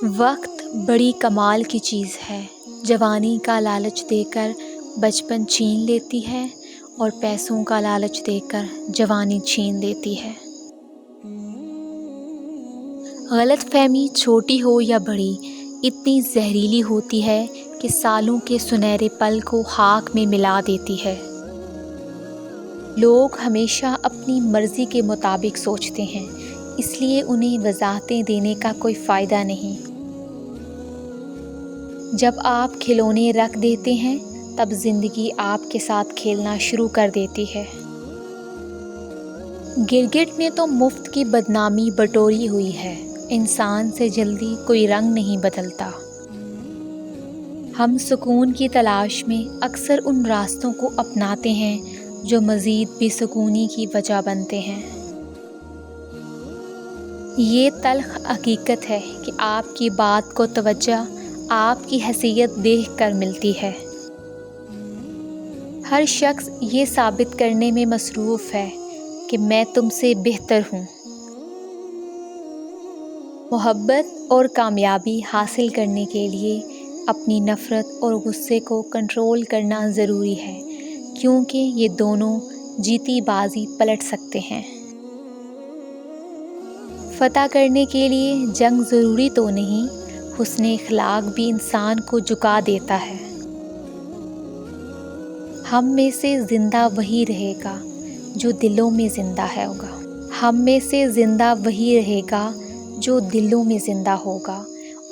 وقت بڑی کمال کی چیز ہے، جوانی کا لالچ دے کر بچپن چھین لیتی ہے اور پیسوں کا لالچ دے کر جوانی چھین لیتی ہے۔ غلط فہمی چھوٹی ہو یا بڑی اتنی زہریلی ہوتی ہے کہ سالوں کے سنہرے پل کو خاک میں ملا دیتی ہے۔ لوگ ہمیشہ اپنی مرضی کے مطابق سوچتے ہیں، اس لیے انہیں وضاحتیں دینے کا کوئی فائدہ نہیں۔ جب آپ کھلونے رکھ دیتے ہیں تب زندگی آپ کے ساتھ کھیلنا شروع کر دیتی ہے۔ گرگٹ نے تو مفت کی بدنامی بٹوری ہوئی ہے، انسان سے جلدی کوئی رنگ نہیں بدلتا۔ ہم سکون کی تلاش میں اکثر ان راستوں کو اپناتے ہیں جو مزید بے سکونی کی وجہ بنتے ہیں۔ یہ تلخ حقیقت ہے کہ آپ کی بات کو توجہ آپ کی حیثیت دیکھ کر ملتی ہے۔ ہر شخص یہ ثابت کرنے میں مصروف ہے کہ میں تم سے بہتر ہوں۔ محبت اور کامیابی حاصل کرنے کے لیے اپنی نفرت اور غصے کو کنٹرول کرنا ضروری ہے، کیونکہ یہ دونوں جیتی بازی پلٹ سکتے ہیں۔ فتح کرنے کے لیے جنگ ضروری تو نہیں، حسن اخلاق بھی انسان کو جھکا دیتا ہے۔ ہم میں سے زندہ وہی رہے گا جو دلوں میں زندہ ہوگا۔ ہم میں سے زندہ وہی رہے گا جو دلوں میں زندہ ہوگا،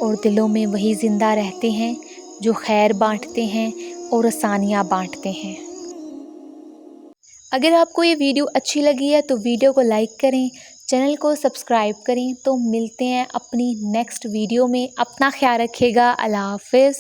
اور دلوں میں وہی زندہ رہتے ہیں جو خیر بانٹتے ہیں اور آسانیاں بانٹتے ہیں۔ اگر آپ کو یہ ویڈیو اچھی لگی ہے تو ویڈیو کو لائک کریں، چینل کو سبسکرائب کریں۔ تو ملتے ہیں اپنی نیکسٹ ویڈیو میں، اپنا خیال رکھیے گا، اللہ حافظ۔